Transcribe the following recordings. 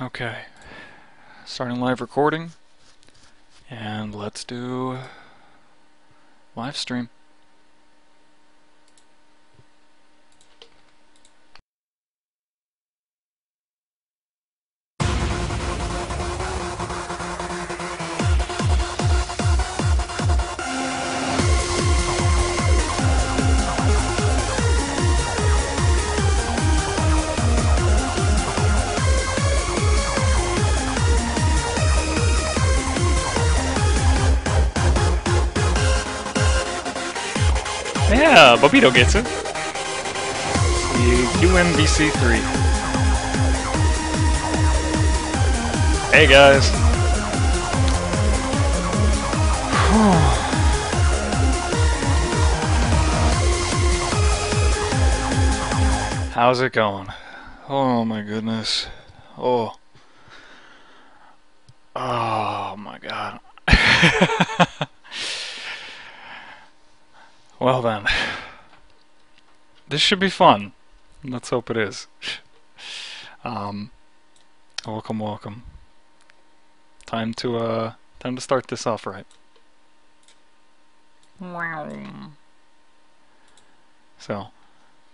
Okay, starting live recording, and let's do live stream. Yeah, Bobito gets it. The UMBC3. Hey guys. How's it going? Oh my goodness. Oh. Oh my god. Well then. This should be fun. Let's hope it is. Welcome, welcome. Time to start this off right. So,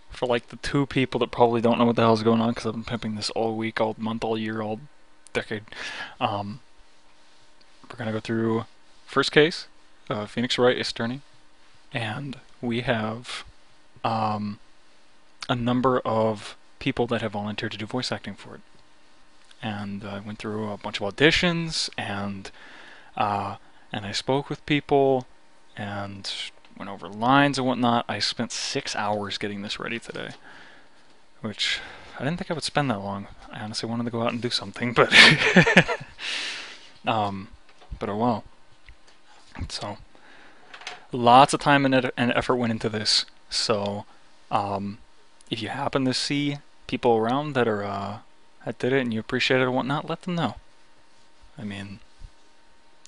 for like the two people that probably don't know what the hell's going on, because I've been pimping this all week, all month, all year, all decade, we're gonna go through first case, Phoenix Wright is attorney, and we have a number of people that have volunteered to do voice acting for it. And I went through a bunch of auditions, and I spoke with people, and went over lines and whatnot. I spent 6 hours getting this ready today, which I didn't think I would spend that long. I honestly wanted to go out and do something, but oh well. So lots of time and effort went into this. So if you happen to see people around that are that did it and you appreciate it or whatnot, let them know. I mean,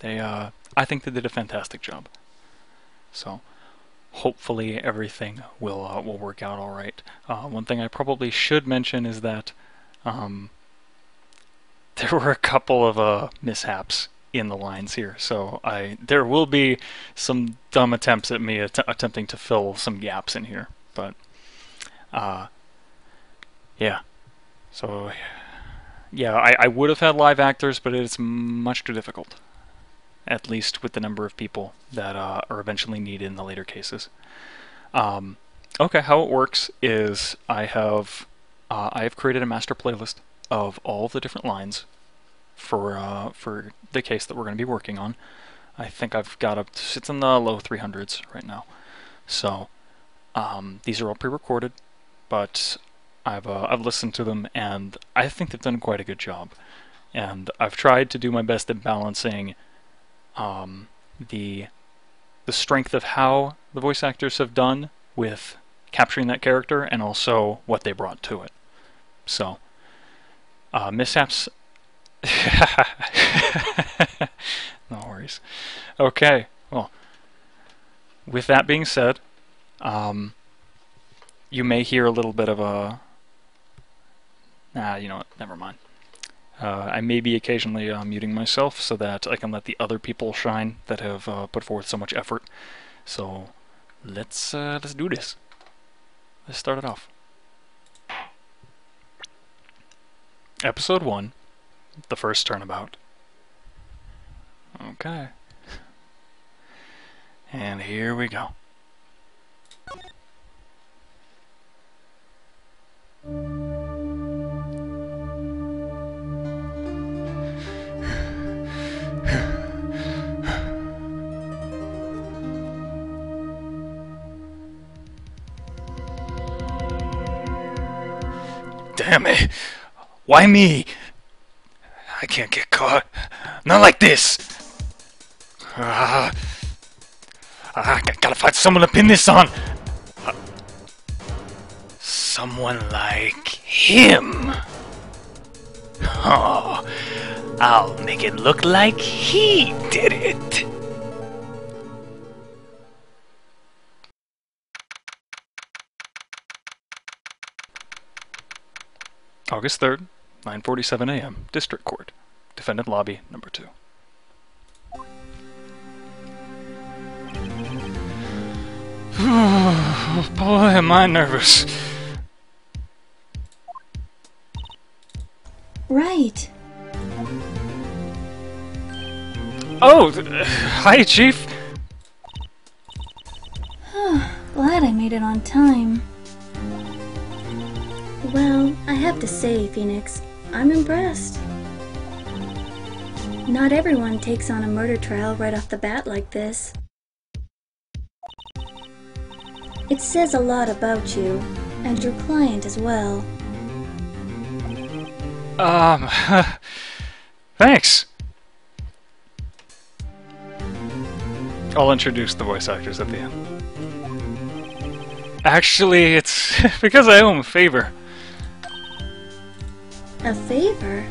they I think they did a fantastic job. So hopefully everything will work out all right. One thing I probably should mention is that there were a couple of mishaps in the lines here, so there will be some dumb attempts at me attempting to fill some gaps in here, but yeah. So yeah, I would have had live actors, but it's much too difficult. At least with the number of people that are eventually needed in the later cases. Okay, how it works is I have created a master playlist of all the different lines for the case that we're going to be working on. I think I've got it's in the low 300s right now. So these are all pre-recorded, but I've listened to them and I think they've done quite a good job. And I've tried to do my best at balancing the strength of how the voice actors have done with capturing that character and also what they brought to it. So mishaps. No worries. Okay, well, with that being said, you may hear a little bit of a you know what, never mind. I may be occasionally muting myself so that I can let the other people shine that have put forth so much effort. So let's do this. Let's start it off. Episode 1, the first turnabout. Okay. And here we go. Damn it! Why me? I can't get caught. Not like this! I gotta find someone to pin this on! Someone like him! Oh, I'll make it look like he did it! August 3rd, 9:47 a.m. District Court. Defendant Lobby number 2. Boy, am I nervous. Right. Oh, hi, Chief. Glad I made it on time. Well, I have to say, Phoenix, I'm impressed. Not everyone takes on a murder trial right off the bat like this. It says a lot about you, and your client as well. Thanks. I'll introduce the voice actors at the end. Actually, it's because I owe him a favor. A favor?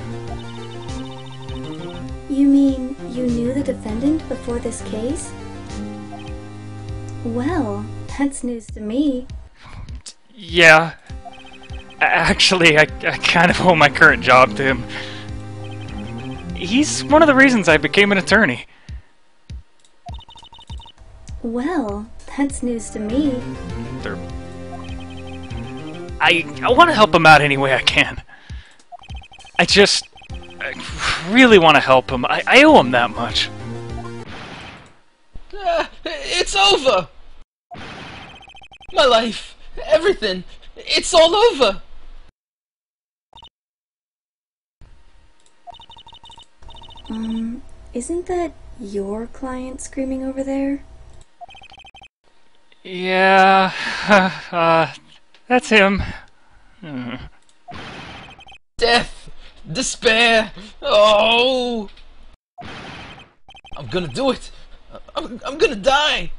You mean you knew the defendant before this case? Well, that's news to me. Yeah. Actually, I kind of owe my current job to him. He's one of the reasons I became an attorney. Well, that's news to me. I want to help him out any way I can. I really want to help him. I owe him that much. It's over! My life, everything, it's all over! Isn't that your client screaming over there? Yeah, that's him. Death! Despair! Oh! I'm gonna do it! I'm gonna die!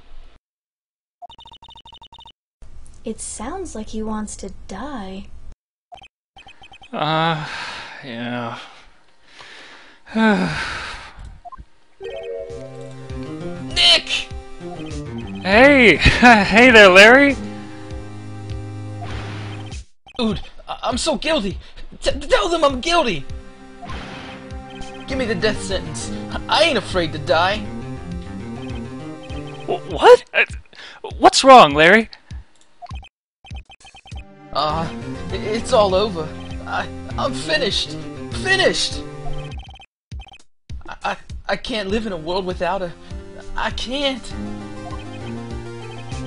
It sounds like he wants to die. Yeah. Nick! Hey! Hey there, Larry! Dude, I'm so guilty! Tell them I'm guilty! Give me the death sentence. I ain't afraid to die. What? What's wrong, Larry? It's all over. I'm finished! Finished! I can't live in a world without her. I can't.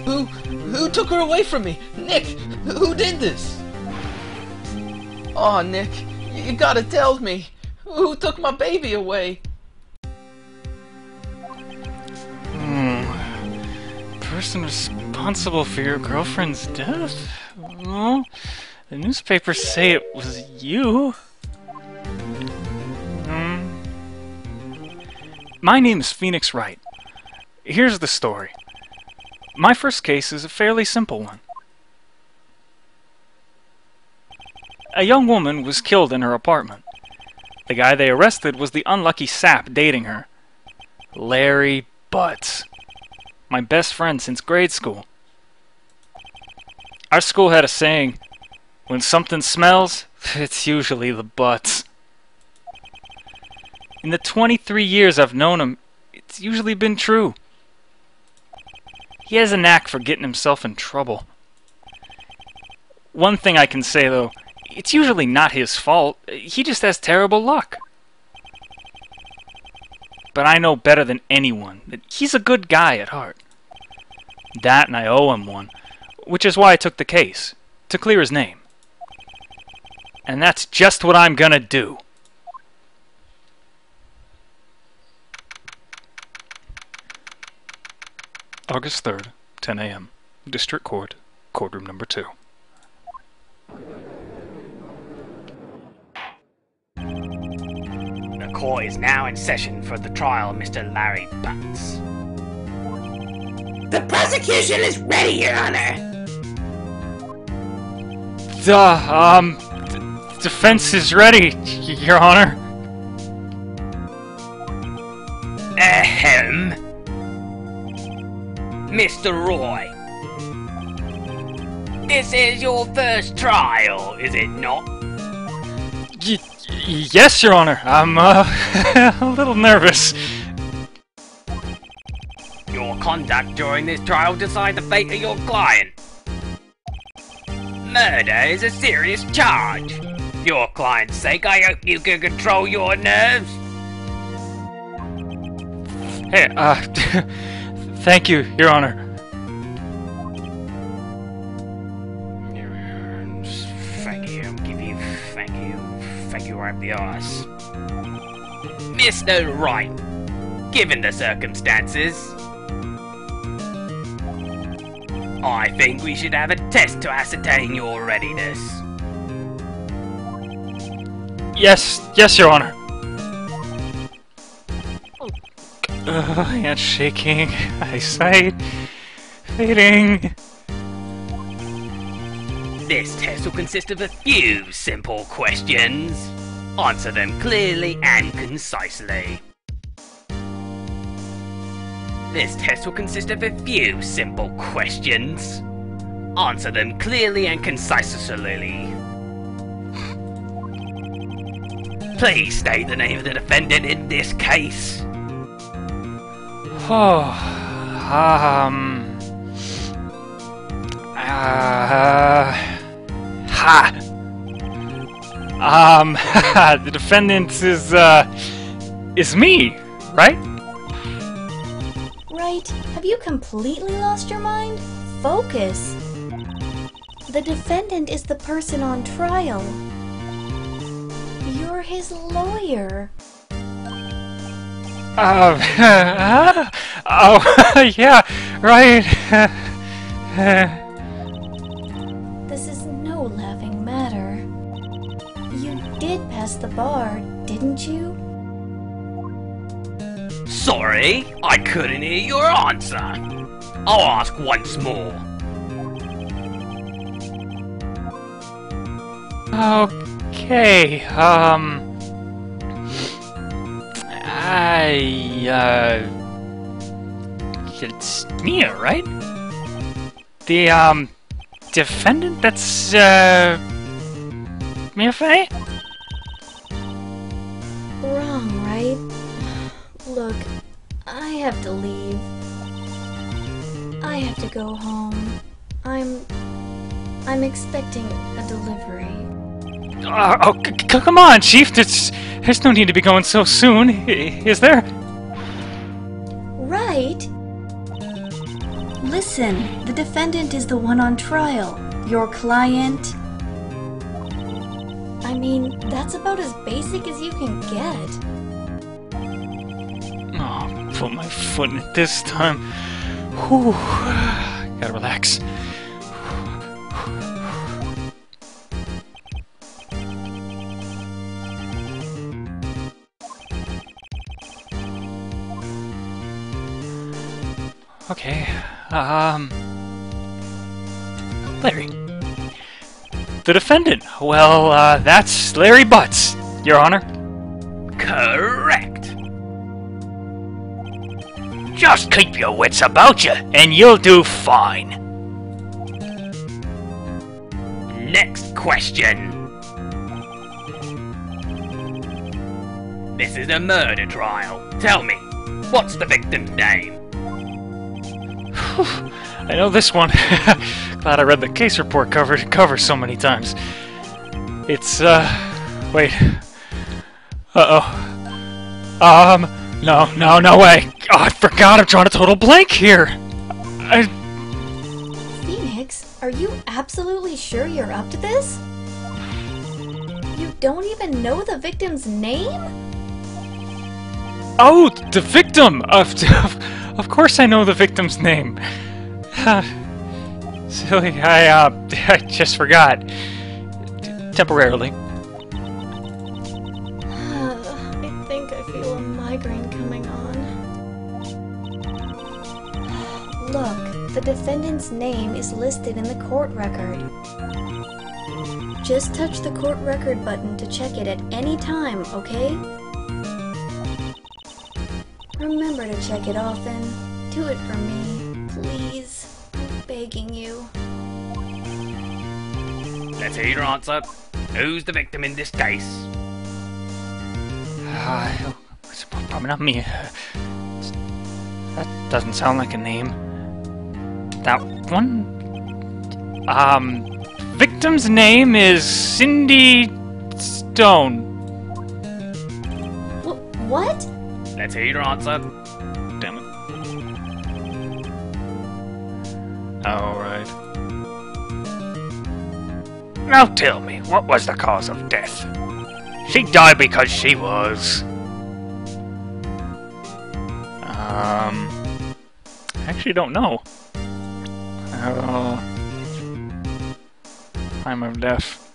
Who took her away from me? Nick, who did this? Oh, Nick, you gotta tell me. Who took my baby away? Person responsible for your girlfriend's death? Well, the newspapers say it was you. My name is Phoenix Wright. Here's the story. My first case is a fairly simple one. A young woman was killed in her apartment. The guy they arrested was the unlucky sap dating her. Larry Butts. My best friend since grade school. Our school had a saying, when something smells, it's usually the butts. In the 23 years I've known him, it's usually been true. He has a knack for getting himself in trouble. One thing I can say though, it's usually not his fault. He just has terrible luck. But I know better than anyone that he's a good guy at heart. That and I owe him one, which is why I took the case, to clear his name. And that's just what I'm gonna do. August 3rd, 10 a.m. District Court, Courtroom number 2. The court is now in session for the trial of Mr. Larry Butts. The prosecution is ready, Your Honor! Defense is ready, Your Honor. Ahem. Mr. Roy. This is your first trial, is it not? Yes, Your Honor. I'm, a little nervous. Your conduct during this trial decides the fate of your client. Murder is a serious charge. For your client's sake, I hope you can control your nerves. Hey, thank you, Your Honor. Thank you right up the arse. Mr. Wright, given the circumstances, I think we should have a test to ascertain your readiness. Yes, Your Honor. Hands shaking, eyesight fading. This test will consist of a few simple questions. Answer them clearly and concisely. This test will consist of a few simple questions. Answer them clearly and concisely. Please state the name of the defendant in this case. Oh, the defendant is me, right? Right? Have you completely lost your mind? Focus. The defendant is the person on trial. You're his lawyer. Oh, yeah, right. This is no laughing matter. You did pass the bar, didn't you? Sorry, I couldn't hear your answer. I'll ask once more. Okay, it's Mia, right? The, defendant? That's, Mia Fey? Wrong, right? Look, I have to leave. I have to go home. I'm expecting a delivery. Come on, Chief. There's no need to be going so soon, is there? Right? Listen, the defendant is the one on trial. Your client. I mean, that's about as basic as you can get. Oh, put my foot in it this time. Whew. Gotta relax. Okay, Larry. The defendant. Well, that's Larry Butts, Your Honor. Correct. Just keep your wits about you, and you'll do fine. Next question. This is a murder trial. Tell me, what's the victim's name? I know this one. Glad I read the case report cover to cover so many times. It's, wait. Uh-oh. No way. Oh, I forgot I'm drawing a total blank here. Phoenix, are you absolutely sure you're up to this? You don't even know the victim's name? Oh, the victim! Of course I know the victim's name. Silly, I just forgot. Temporarily. I think I feel a migraine coming on. Look, the defendant's name is listed in the court record. Just touch the court record button to check it at any time, okay? Remember to check it often. Do it for me, please. I'm begging you. Let's hear your answer. Who's the victim in this case? It's probably not me. That doesn't sound like a name. That one? Victim's name is Cindy Stone. What? Let's hear your answer. Damn it. Alright. Now tell me, what was the cause of death? She died because she was... I actually don't know. Time of death,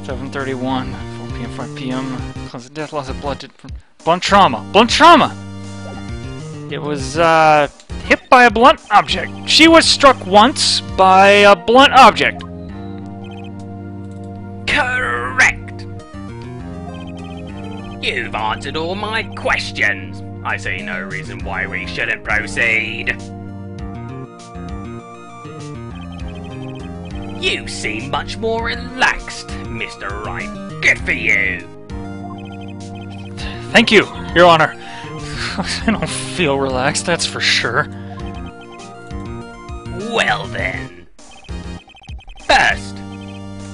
7:31, 4 p.m., 5 p.m. Cause of death, loss of blood, blunt trauma. Blunt trauma! It was, hit by a blunt object. She was struck once by a blunt object. Correct! You've answered all my questions. I see no reason why we shouldn't proceed. You seem much more relaxed, Mr. Wright. Good for you. Thank you, Your Honor. I don't feel relaxed, that's for sure. Well then. First,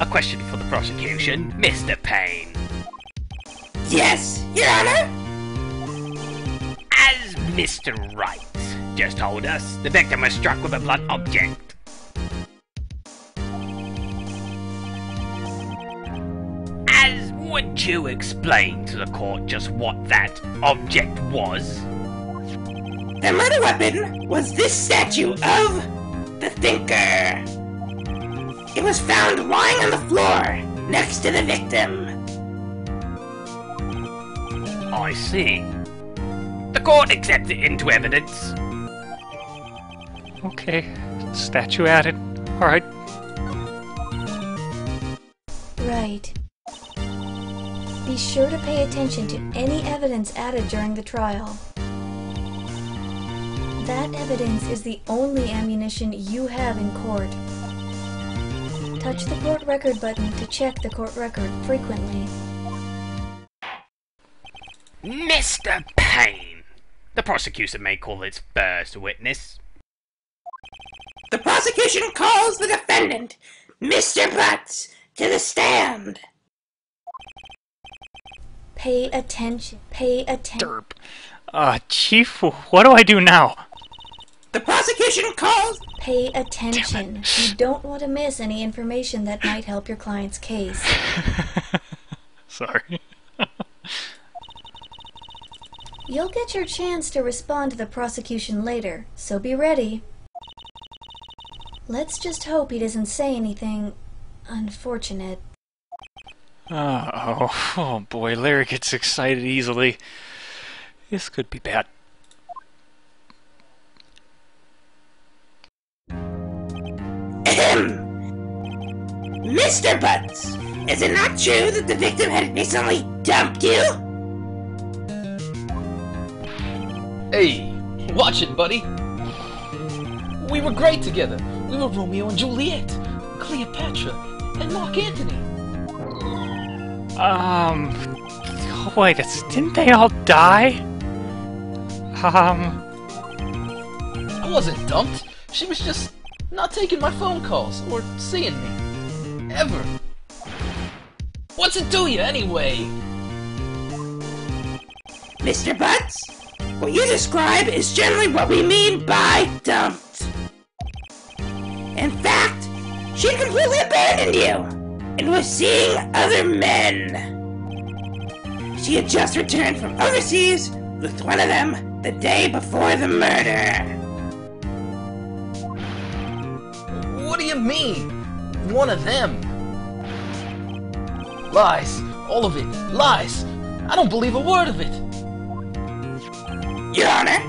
a question for the prosecution, Mr. Payne. Yes, Your Honor? As Mr. Wright just told us, the victim was struck with a blunt object. Would you explain to the court just what that object was? The murder weapon was this statue of the Thinker. It was found lying on the floor next to the victim. I see. The court accepts it into evidence. Okay, statue added. Alright. Right. Be sure to pay attention to any evidence added during the trial. That evidence is the only ammunition you have in court. Touch the court record button to check the court record frequently. Mr. Payne, the prosecution may call its first witness. The prosecution calls the defendant, Mr. Butts, to the stand. Pay attention. Pay attention. Derp. Chief, what do I do now? The prosecution calls... Pay attention. You don't want to miss any information that might help your client's case. Sorry. You'll get your chance to respond to the prosecution later, so be ready. Let's just hope he doesn't say anything unfortunate. Oh boy, Larry gets excited easily. This could be bad. Mr. Butts, is it not true that the victim had recently dumped you? Hey, watch it, buddy. We were great together. We were Romeo and Juliet, Cleopatra, and Mark Antony. Wait, didn't they all die? I wasn't dumped. She was just not taking my phone calls or seeing me. Ever. What's it do you, anyway? Mr. Butts, what you describe is generally what we mean by dumped. In fact, she completely abandoned you and was seeing other men. She had just returned from overseas with one of them the day before the murder. What do you mean? One of them? Lies. All of it. Lies. I don't believe a word of it. Your Honor,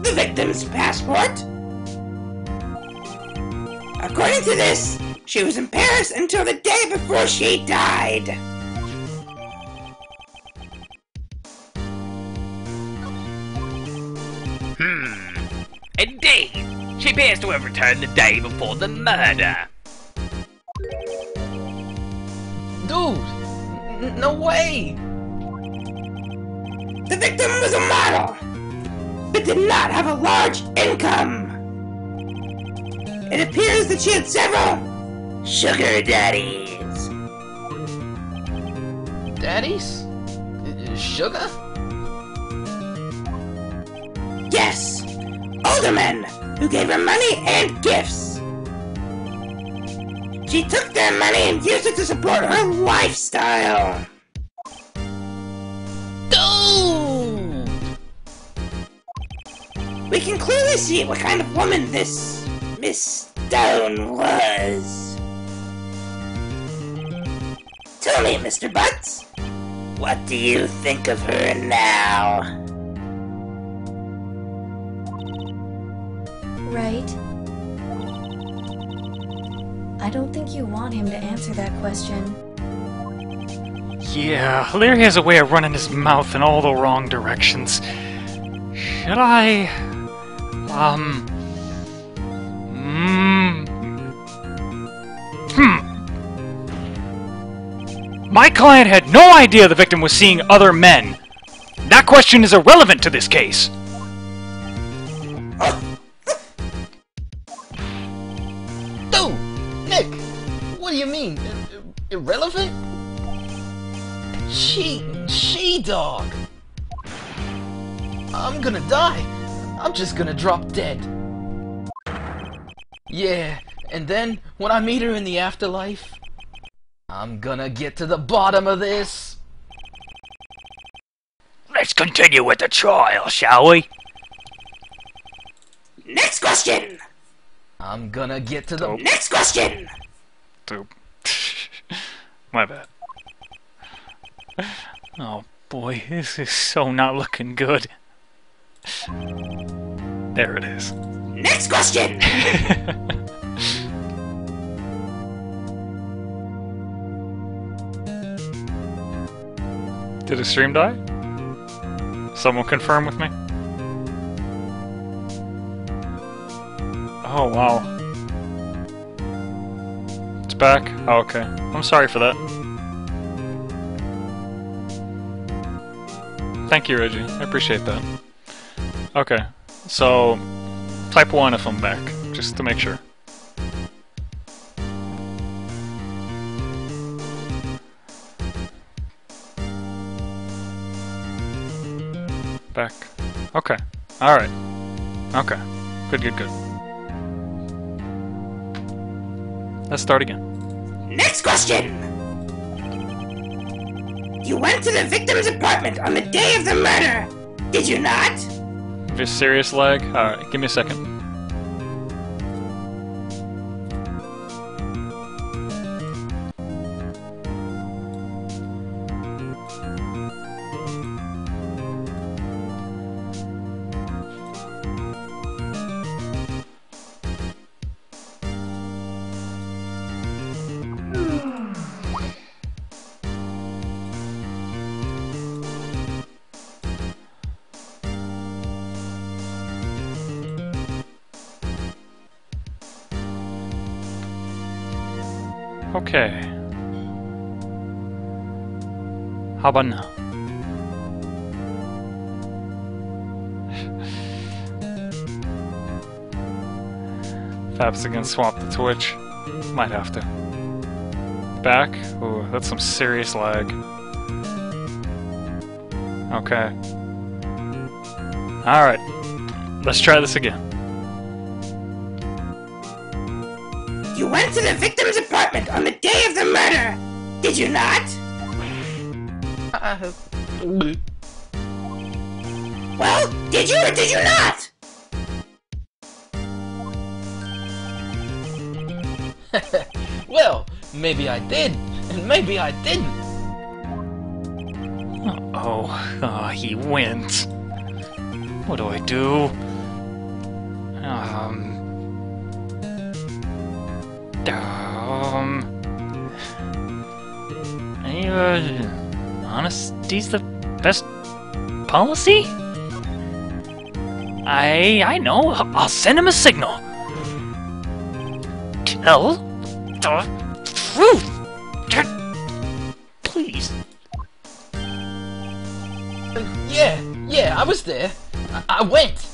the victim's passport? According to this, she was in Paris until the day before she died. Indeed, she appears to have returned the day before the murder. Dude, No way! The victim was a model, but did not have a large income. It appears that she had several sugar daddies. Daddies? Sugar? Yes, older men who gave her money and gifts. She took their money and used it to support her lifestyle. Dude! We can clearly see what kind of woman this Miss Stone was. Tell me, Mr. Butts, what do you think of her now? Right? I don't think you want him to answer that question. Yeah, Larry has a way of running his mouth in all the wrong directions. Should I... My client had no idea the victim was seeing other men. That question is irrelevant to this case. Dude! Nick! What do you mean? Irrelevant? She-dog! I'm gonna die! I'm just gonna drop dead. Yeah, and then, when I meet her in the afterlife, I'm gonna get to the bottom of this! Let's continue with the trial, shall we? Next question! I'm gonna get to the... Next question! Dope. My bad. Oh boy, this is so not looking good. There it is. Next question! Did the stream die? Someone confirm with me? Oh wow. It's back? Oh, okay. I'm sorry for that. Thank you, Reggie. I appreciate that. Okay, so type 1 if I'm back, just to make sure. Back. Okay. Alright. Okay. Good, good, good. Let's start again. Next question! You went to the victim's apartment on the day of the murder, did you not? Just serious lag? Alright, give me a second. Okay. How about now? Perhaps again swap the Twitch. Might have to. Back? Ooh, that's some serious lag. Okay. Alright. Let's try this again. You went to the victim's apartment on the day of the murder, did you not? Well, did you or did you not? Well, maybe I did, and maybe I didn't. Oh, he went. What do I do? Honesty's the best policy? I know. I'll send him a signal. Tell the truth. Please, Yeah, I was there. I went.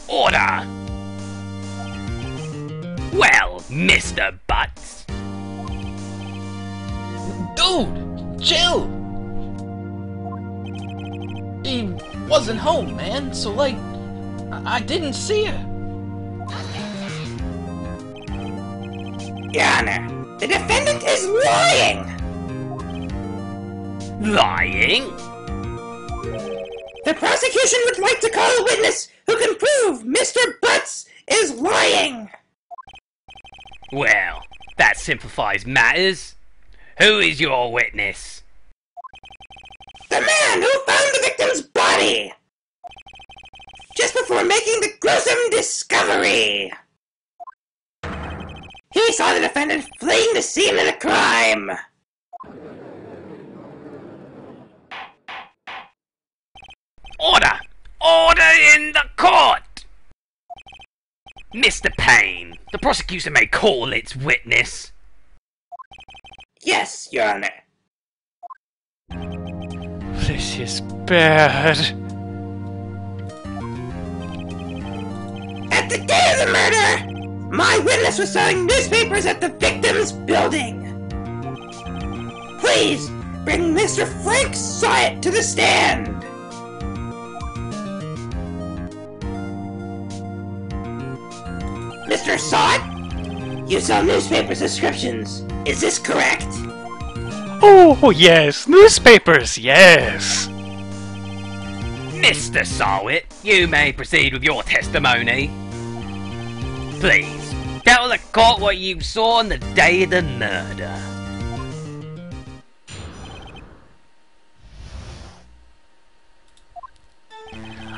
Order! Well, Mr. Butts. Dude, chill. He wasn't home, man, so like, I didn't see her. Your Honor, the defendant is lying! Lying? The prosecution would like to call a witness who can prove Mr. Butts is lying! Well, that simplifies matters. Who is your witness? The man who found the victim's body! Just before making the gruesome discovery! He saw the defendant fleeing the scene of the crime! Order! Order in the court! Mr. Payne, the prosecution may call its witness. Yes, Your Honor. This is bad. At the day of the murder, my witness was selling newspapers at the victim's building. Please, bring Mr. Frank Syatt to the stand. Mr. Syatt, you sell newspaper subscriptions. Is this correct? Oh, yes, newspapers, yes. Mr. Syatt, you may proceed with your testimony. Please, tell the court what you saw on the day of the murder.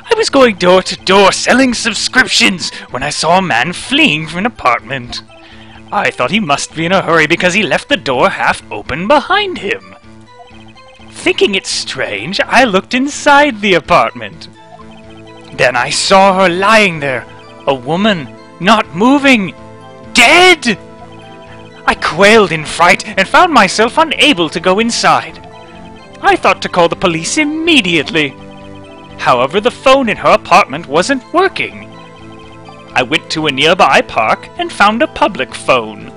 I was going door to door selling subscriptions when I saw a man fleeing from an apartment. I thought he must be in a hurry because he left the door half open behind him. Thinking it strange, I looked inside the apartment. Then I saw her lying there, a woman, not moving, dead! I quailed in fright and found myself unable to go inside. I thought to call the police immediately. However, the phone in her apartment wasn't working. I went to a nearby park and found a public phone.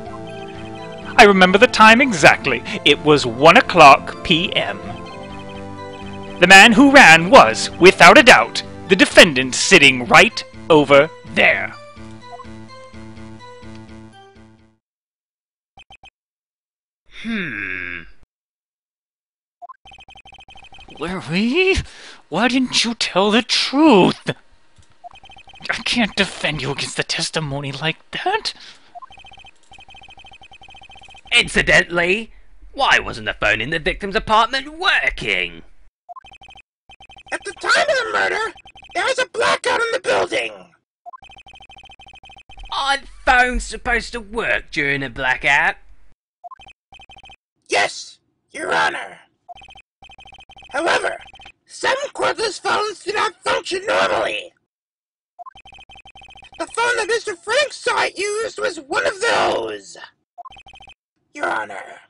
I remember the time exactly. It was 1:00 p.m. The man who ran was, without a doubt, the defendant sitting right over there. Larry, why didn't you tell the truth? I can't defend you against the testimony like that. Incidentally, why wasn't the phone in the victim's apartment working? At the time of the murder, there was a blackout in the building. Aren't phones supposed to work during a blackout? Yes, Your Honor. However, some cordless phones do not function normally. The phone that Mr. Frank Syatt used was one of those. Your Honor,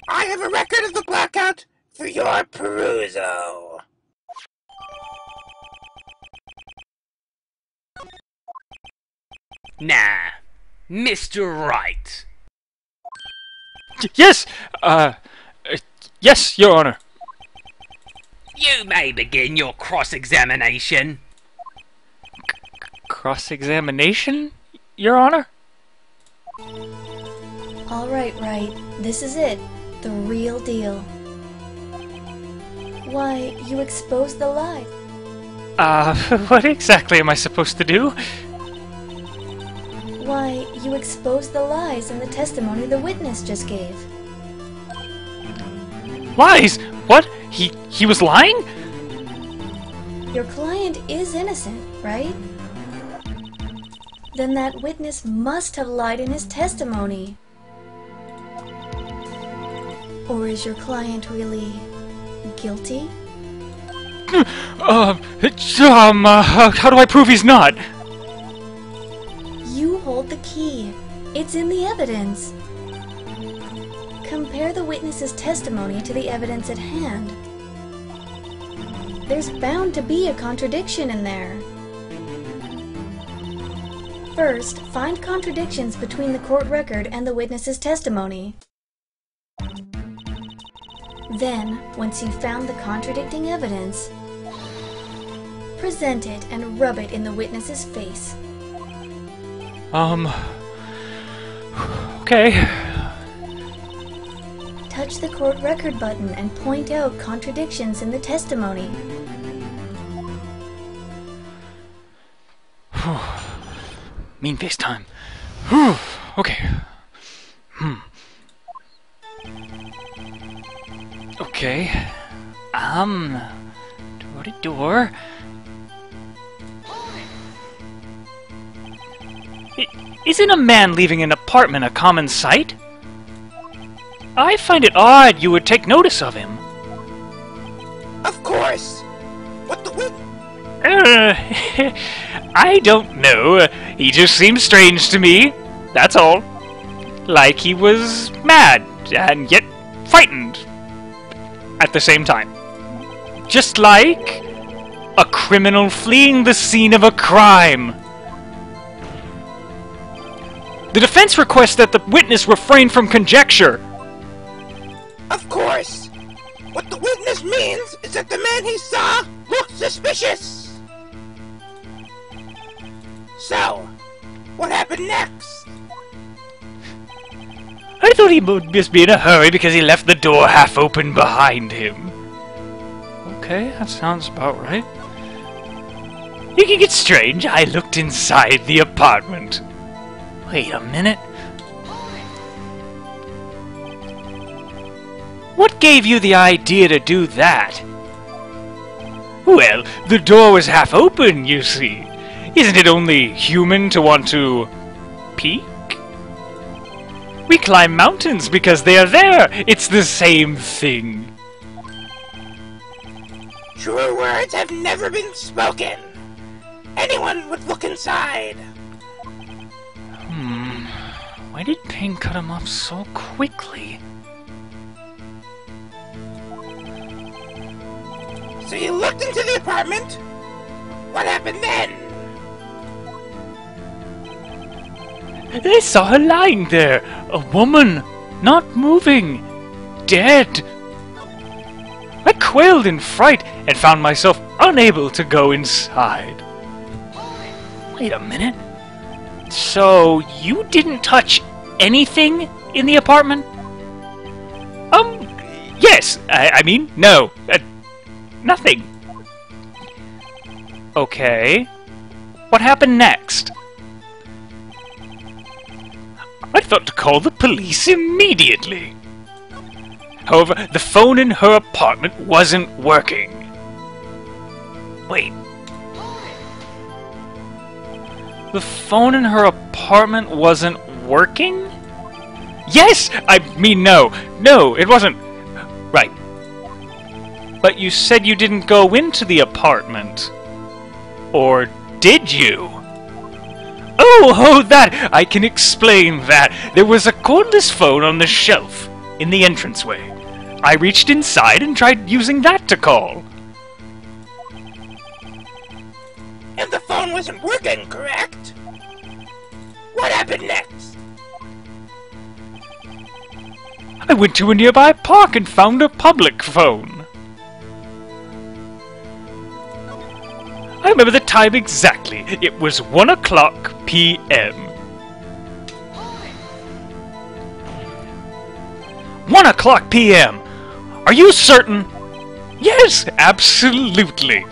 I have a record of the blackout for your perusal. Nah, Mr. Wright. Yes, yes, Your Honor. You may begin your cross-examination. Cross-examination, Your Honor? Alright, Wright, this is it. The real deal. Why, you exposed the lie. What exactly am I supposed to do? Why, you exposed the lies in the testimony the witness just gave. Lies? What? He was lying? Your client is innocent, right? Then that witness must have lied in his testimony. Or is your client really guilty? How do I prove he's not? You hold the key. It's in the evidence. Compare the witness's testimony to the evidence at hand. There's bound to be a contradiction in there. First, find contradictions between the court record and the witness's testimony. Then, once you've found the contradicting evidence, present it and rub it in the witness's face. Okay. Touch the court record button and point out contradictions in the testimony. Mean face time. Okay. Okay. Door to door. Isn't a man leaving an apartment a common sight? I find it odd you would take notice of him. Of course. What the what? I don't know. He just seems strange to me. That's all. Like he was mad and yet frightened at the same time. Just like a criminal fleeing the scene of a crime. The defense requests that the witness refrain from conjecture. Of course. What the witness means is that the man he saw looked suspicious. So, what happened next? I thought he must be in a hurry because he left the door half open behind him. Okay, that sounds about right. Thinking it strange, I looked inside the apartment. Wait a minute. What gave you the idea to do that? Well, the door was half open, you see. Isn't it only human to want to peek? We climb mountains because they are there. It's the same thing. Truer words have never been spoken. Anyone would look inside. Why did Ping cut him off so quickly? So you looked into the apartment? What happened then? I saw her lying there. A woman, not moving. Dead. I quailed in fright and found myself unable to go inside. Wait a minute. So, you didn't touch anything in the apartment? Yes. I mean, no. Nothing. Okay. What happened next? I thought to call the police immediately. However, the phone in her apartment wasn't working. Wait. The phone in her apartment wasn't working? Yes! I mean, no. No, it wasn't. Right. But you said you didn't go into the apartment. Or did you? Oh, that! I can explain that. There was a cordless phone on the shelf in the entranceway. I reached inside and tried using that to call. And the phone wasn't working, correct? What happened next? I went to a nearby park and found a public phone. I remember the time exactly. It was 1:00 p.m. 1:00 p.m. Are you certain? Yes, absolutely.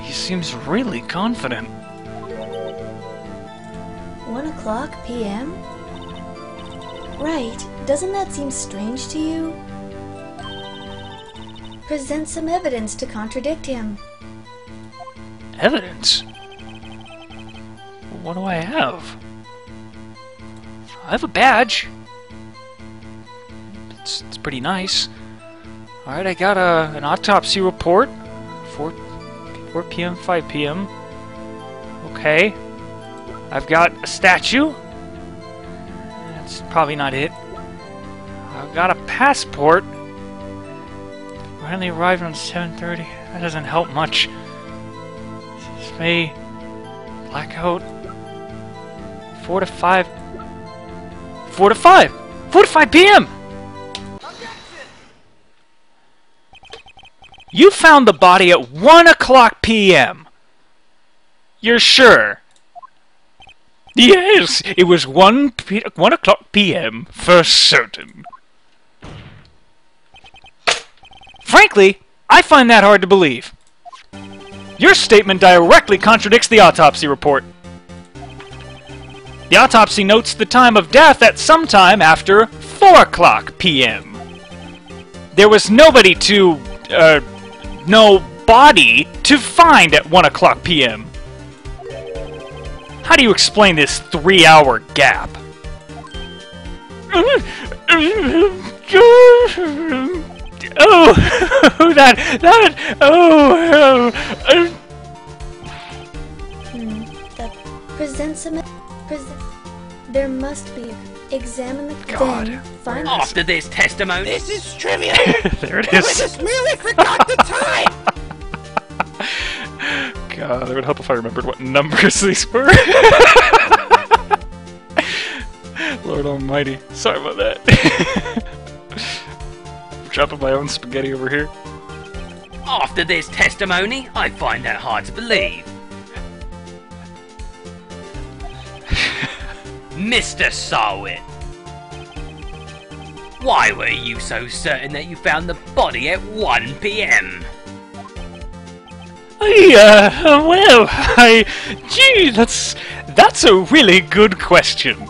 He seems really confident. 1:00 p.m.? Right, doesn't that seem strange to you? Present some evidence to contradict him. Evidence? What do I have? I have a badge. It's pretty nice. Alright, I got an autopsy report. 4 p.m., 5 p.m. Okay. I've got a statue. That's probably not it. I've got a passport. Finally arrived on 7:30. That doesn't help much. It's me. Blackout. 4 to 5. 4 to 5! 4 to 5 p.m.! You found the body at 1 o'clock p.m. You're sure? Yes, it was 1 o'clock p.m. for certain. Frankly, I find that hard to believe. Your statement directly contradicts the autopsy report. The autopsy notes the time of death at sometime after 4 o'clock p.m. There was nobody to, no body to find at 1 o'clock p.m. How do you explain this 3-hour gap? Oh, That presents a... there must be... Examine the... God. Then, find... After this testimony... This is trivia. There it The is. witness merely forgot the time. God, it would help if I remembered what numbers these were. Lord almighty. Sorry about that. Dropping my own spaghetti over here. After this testimony, I find that hard to believe. Mr. Sarwit, why were you so certain that you found the body at 1 p.m.? Gee, that's a really good question.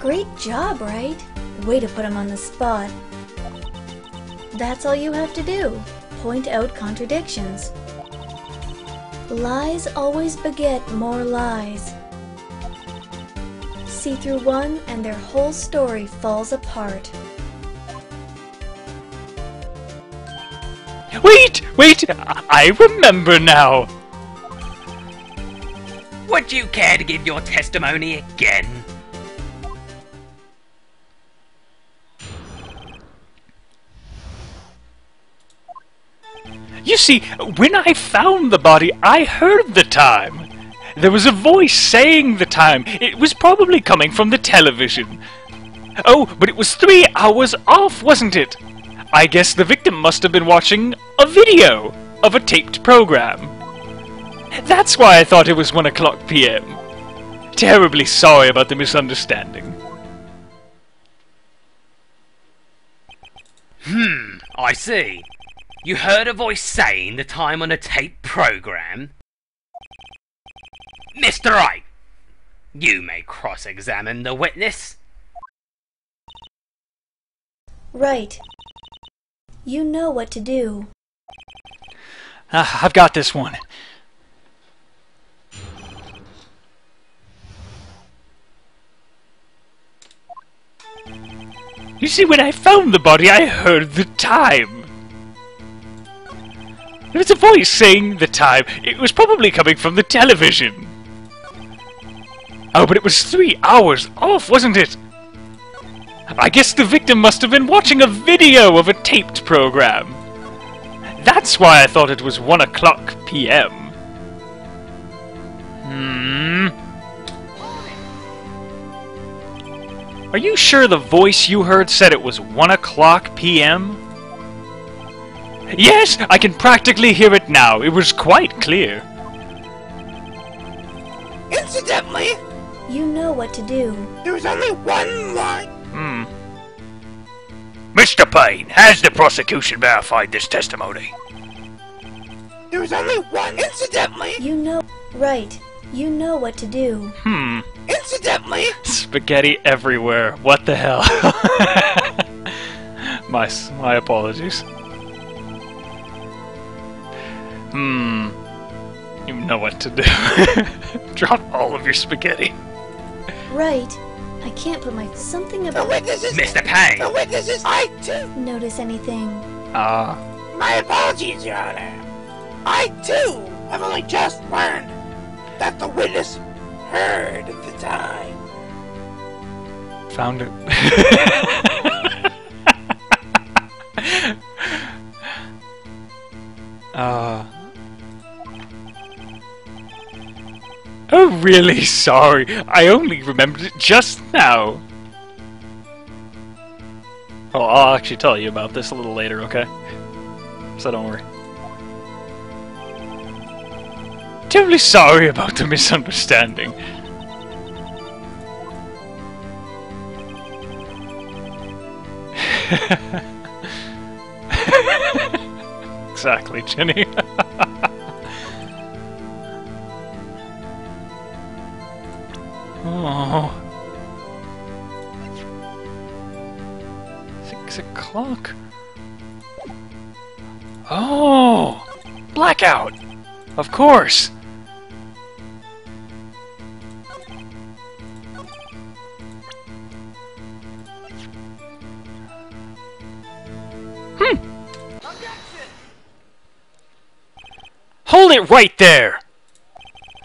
Great job, Wright. Way to put him on the spot. That's all you have to do. Point out contradictions. Lies always beget more lies. See through one and their whole story falls apart. Wait! I remember now. Would you care to give your testimony again? You see, when I found the body, I heard the time. There was a voice saying the time. It was probably coming from the television. Oh, but it was 3 hours off, wasn't it? I guess the victim must have been watching a video of a taped program. That's why I thought it was 1 o'clock p.m. Terribly sorry about the misunderstanding. I see. You heard a voice saying the time on a tape program? Mr. Wright, you may cross-examine the witness. Right. You know what to do. I've got this one. You see, when I found the body, I heard the time. There was a voice saying the time. It was probably coming from the television. Oh, but it was 3 hours off, wasn't it? I guess the victim must have been watching a video of a taped program. That's why I thought it was 1 o'clock p.m. Are you sure the voice you heard said it was 1 o'clock p.m.? Yes, I can practically hear it now. It was quite clear. Incidentally, You know what to do. there was only one line. Mr. Payne, has the prosecution verified this testimony? There was only one. Incidentally, You know... Right. You know what to do. incidentally, Spaghetti everywhere. What the hell? My apologies. You know what to do. Drop all of your spaghetti. Right. I can't put my... Something the about... witnesses. Mr. Payne, The witnesses. I too. Notice anything. My apologies, Your Honor. I too have only just learned that the witness heard the time. Found it. Oh, really sorry. I only remembered it just now. Oh, I'll actually tell you about this a little later, okay? So don't worry. Terribly sorry about the misunderstanding. Exactly, Jenny. Oh. 6 o'clock. Oh! Blackout! Of course! Hold it right there!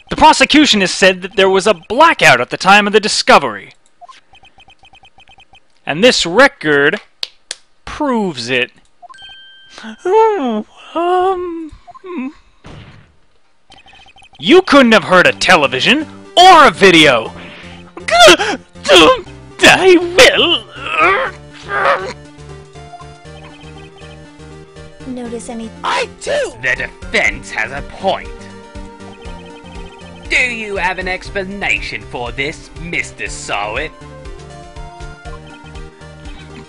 The prosecution has said that there was a blackout at the time of the discovery. And this record proves it. You couldn't have heard a television or a video. I will. Notice any... I do! The defense has a point. Do you have an explanation for this, Mr. Sowit?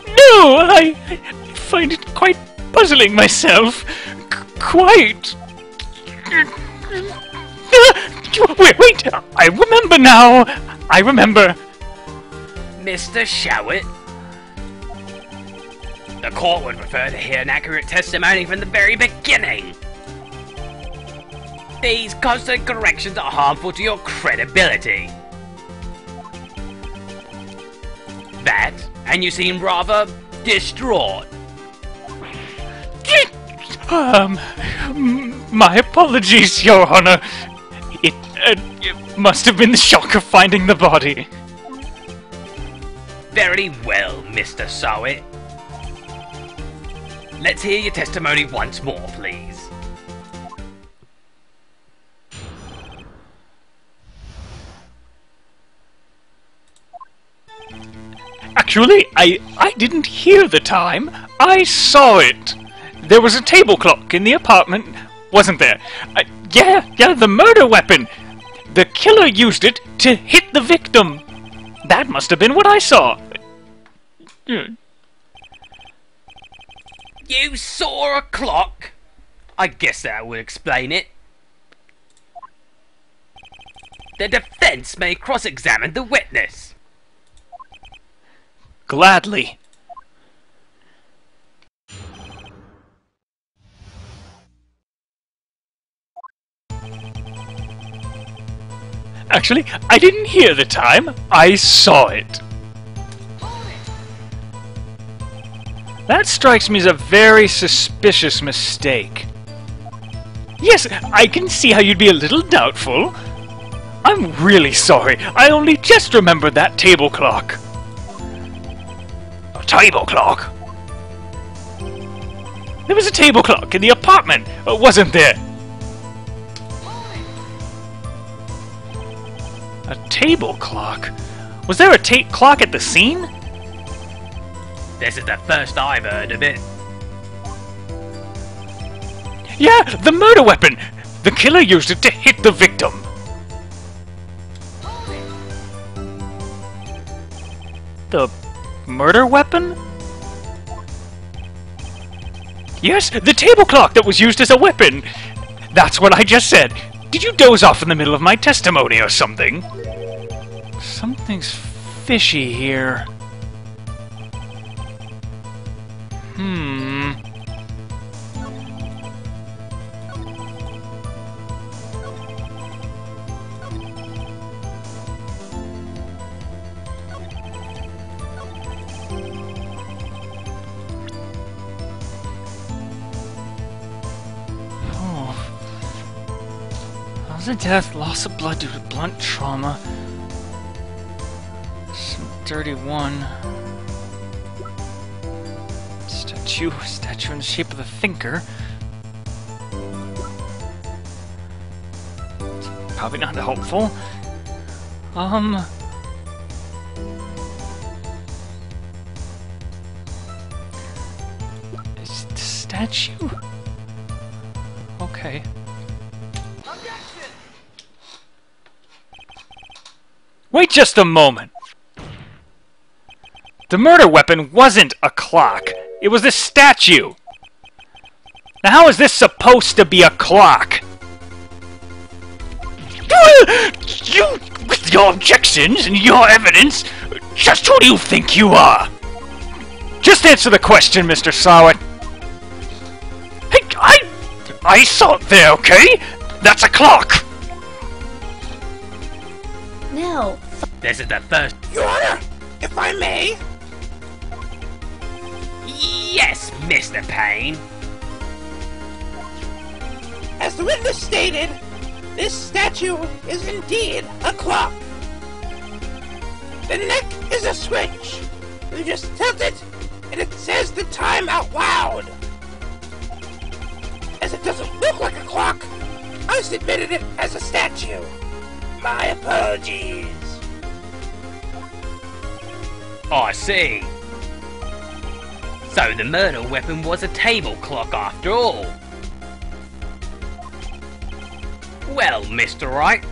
No, I find it quite puzzling myself. Quite. Wait, I remember now. I remember. Mr. Showit? The court would prefer to hear an accurate testimony from the very beginning. These constant corrections are harmful to your credibility. That, and you seem rather distraught. My apologies, Your Honor. It must have been the shock of finding the body. Very well, Mr. Sowit. Let's hear your testimony once more, please. Actually, I didn't hear the time. I saw it. There was a table clock in the apartment, wasn't there? Yeah, the murder weapon. The killer used it to hit the victim. That must have been what I saw. You saw a clock? I guess that would explain it. The defense may cross-examine the witness. Gladly. Actually, I didn't hear the time. I saw it. That strikes me as a very suspicious mistake. Yes, I can see how you'd be a little doubtful. I'm really sorry. I only just remembered that table clock. A table clock? There was a table clock in the apartment, wasn't there? A table clock? Was there a clock at the scene? This is the first I've heard of it. Yeah, the murder weapon! The killer used it to hit the victim. The murder weapon? Yes, the table clock that was used as a weapon! That's what I just said. Did you doze off in the middle of my testimony or something? Something's fishy here. Cause of death, loss of blood due to blunt trauma. Some 31. Statue in the shape of the thinker. Probably not helpful. Statue? Okay. Wait just a moment! The murder weapon wasn't a clock. It was a statue! Now how is this supposed to be a clock? You, with your objections and your evidence, just who do you think you are? Just answer the question, Mr. Sawit. Hey, I saw it there, okay? That's a clock! Now, This is the first. Your Honor, if I may, Yes, Mr. Payne. as the witness stated, this statue is indeed a clock. The neck is a switch. You just tilt it, and it says the time out loud. As it doesn't look like a clock, I submitted it as a statue. My apologies. I see. So the murder weapon was a table clock after all. Well, Mr. Wright,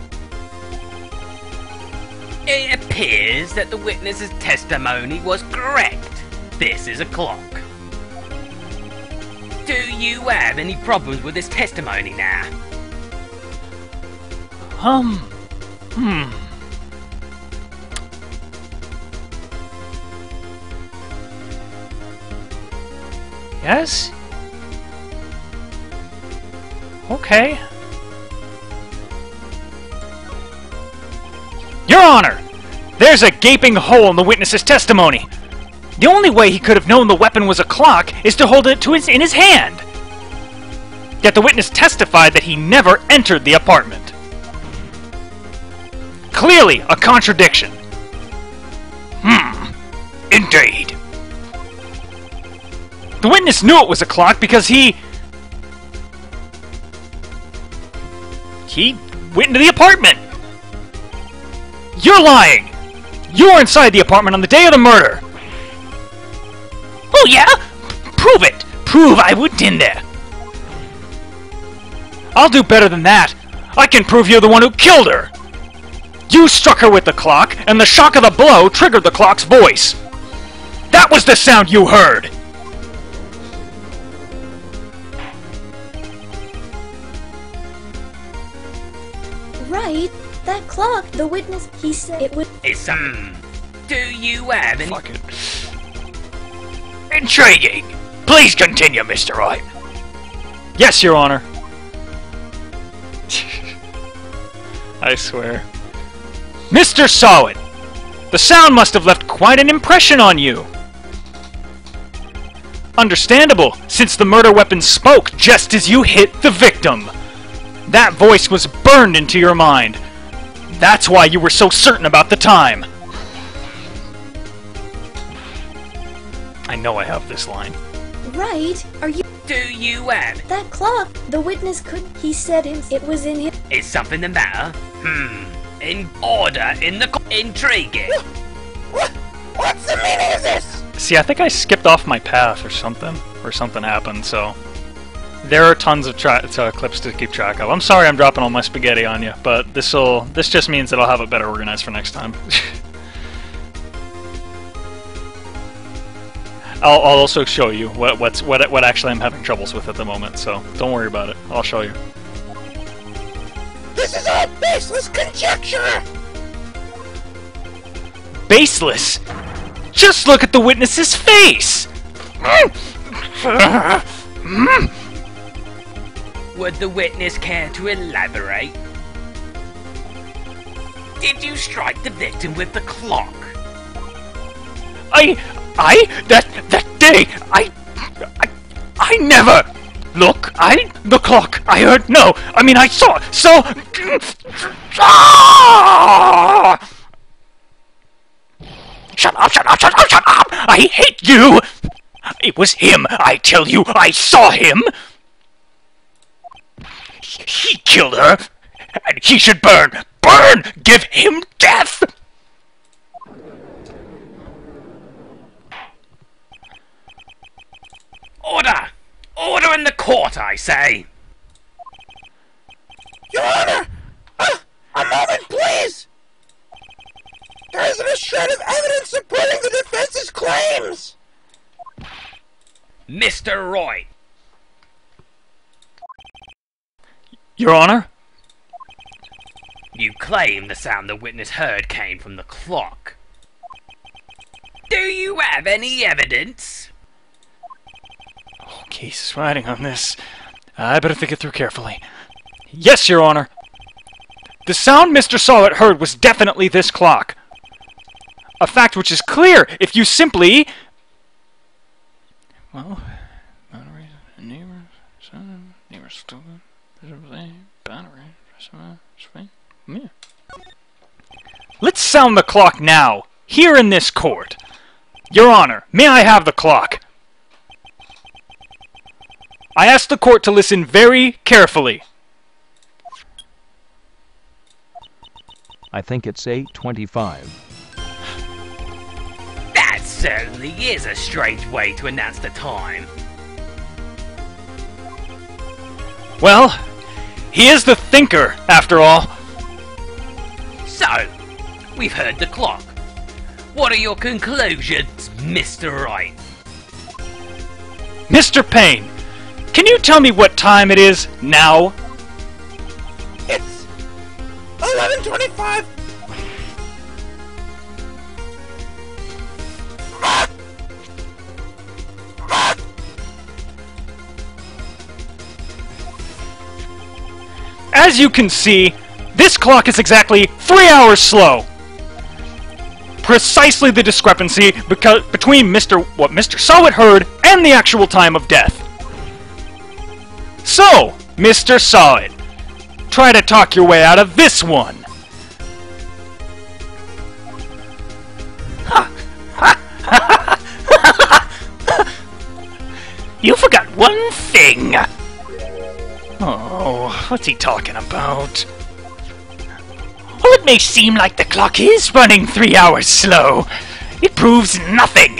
it appears that the witness's testimony was correct. This is a clock. Do you have any problems with this testimony now? Yes? Okay. Your Honor! There's a gaping hole in the witness's testimony. The only way he could have known the weapon was a clock is to hold it in his hand. Yet the witness testified that he never entered the apartment. Clearly a contradiction. Indeed. The witness knew it was a clock because he went into the apartment. You're lying. You were inside the apartment on the day of the murder. Oh yeah? Prove it! Prove I went in there! I'll do better than that. I can prove you're the one who killed her. You struck her with the clock, and the shock of the blow triggered the clock's voice. That was the sound you heard. right, that clock, the witness, he said it would... It's do you have any... Fuck it. Intriguing! Please continue, Mr. Wright. Yes, Your Honor. I swear. Mr. Sawit! The sound must have left quite an impression on you. Understandable, since the murder weapon spoke just as you hit the victim. That voice was burned into your mind. That's why you were so certain about the time. I know I have this line. Right, are you... Do you have... That clock, the witness could... He said it was in him... Is something the matter? In order in the... Intriguing. What's the meaning of this? See, I think I skipped off my path or something happened, so... There are tons of clips to keep track of. I'm sorry I'm dropping all my spaghetti on you, but this just means that I'll have it better organized for next time. I'll also show you what actually I'm having troubles with at the moment, so don't worry about it. I'll show you. This is all baseless conjecture! Baseless? Just look at the witness's face! Would the witness care to elaborate? Did you strike the victim with the clock? That day, I never... Look, the clock, I heard, no, I mean I saw, Shut up, shut up, shut up, shut up! I hate you! It was him, I tell you, I saw him! He killed her, and he should burn! Burn! Give him death! Order! Order in the court, I say! Your Honor! A moment, please! There isn't a shred of evidence supporting the defense's claims! Mr. Wright! Your Honor? You claim the sound the witness heard came from the clock. Do you have any evidence? Oh, case is riding on this. I better think it through carefully. Yes, Your Honor. The sound Mr. Sawit heard was definitely this clock. A fact which is clear if you simply... Well... Let's sound the clock now, here in this court. Your Honor, may I have the clock? I ask the court to listen very carefully. I think it's 8:25. That certainly is a strange way to announce the time. Well, he is the thinker, after all. So, we've heard the clock. What are your conclusions, Mr. Wright? Mr. Payne, can you tell me what time it is now? It's 11:25. As you can see, this clock is exactly 3 hours slow. Precisely the discrepancy between what Mr. Sawit heard and the actual time of death. So, Mr. Sawit, try to talk your way out of this one. You forgot one thing! Oh, what's he talking about? Well, it may seem like the clock is running 3 hours slow. It proves nothing.